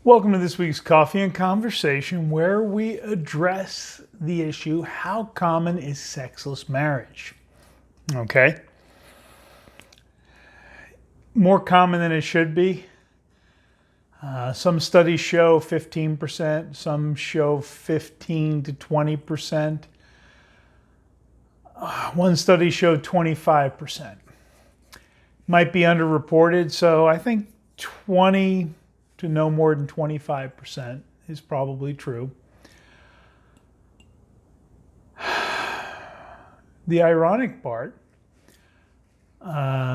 Welcome to this week's Coffee and Conversation, where we address the issue, how common is sexless marriage? Okay. More common than it should be. Some studies show 15%, some show 15 to 20%. One study showed 25%. Might be underreported, so I think 20 to no more than 25% is probably true. The ironic part,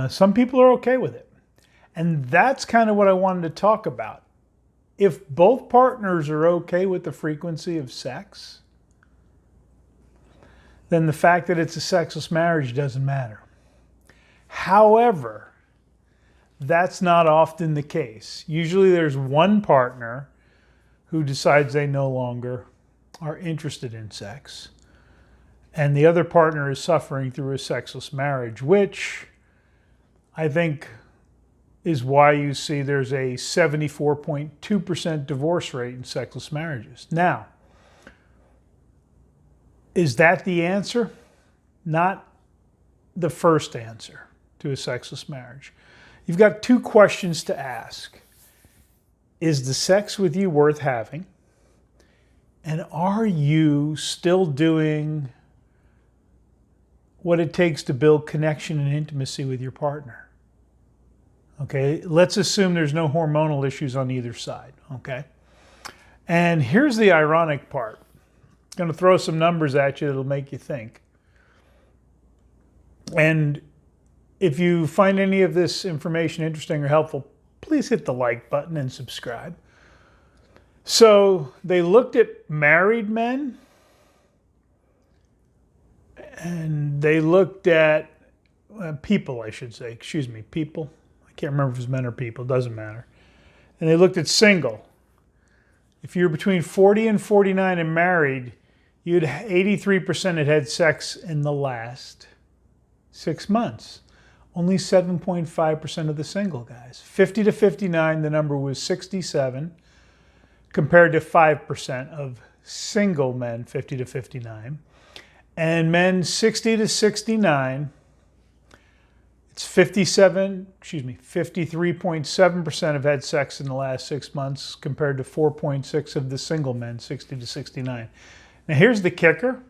some people are okay with it. And that's kind of what I wanted to talk about. If both partners are okay with the frequency of sex, then the fact that it's a sexless marriage doesn't matter. However, that's not often the case. Usually there's one partner who decides they no longer are interested in sex, and the other partner is suffering through a sexless marriage, which I think is why you see there's a 74.2% divorce rate in sexless marriages. Now, is that the answer? Not the first answer to a sexless marriage. You've got two questions to ask. Is the sex with you worth having? And are you still doing what it takes to build connection and intimacy with your partner? Okay, let's assume there's no hormonal issues on either side, okay? And here's the ironic part. I'm going to throw some numbers at you that'll make you think. And if you find any of this information interesting or helpful, please hit the like button and subscribe. So they looked at married men, and they looked at people, I should say, people. I can't remember if it's men or people, doesn't matter. And they looked at single. If you're between 40 and 49 and married, you'd 83% had sex in the last 6 months. Only 7.5% of the single guys. 50 to 59, the number was 67, compared to 5% of single men, 50 to 59. And men 60 to 69, it's 53.7% have had sex in the last 6 months, compared to 4.6% of the single men, 60 to 69. Now here's the kicker.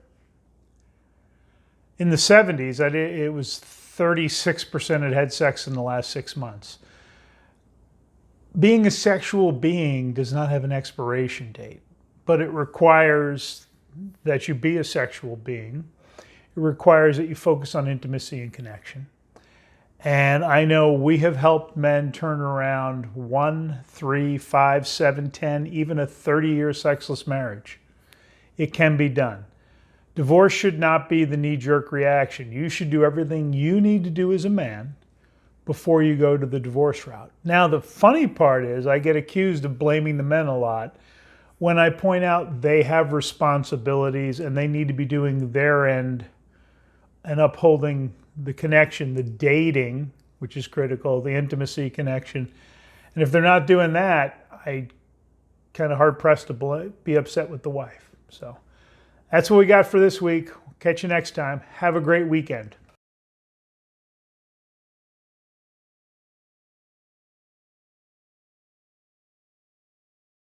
In the 70s, it was 36% had had sex in the last 6 months. Being a sexual being does not have an expiration date, but it requires that you be a sexual being. It requires that you focus on intimacy and connection. And I know we have helped men turn around 1, 3, 5, 7, 10, even a 30-year sexless marriage. It can be done. Divorce should not be the knee-jerk reaction. You should do everything you need to do as a man before you go to the divorce route. Now, the funny part is I get accused of blaming the men a lot when I point out they have responsibilities and they need to be doing their end and upholding the connection, the dating, which is critical, the intimacy connection. And if they're not doing that, I kind of hard-pressed to be upset with the wife. So that's what we got for this week. Catch you next time. Have a great weekend.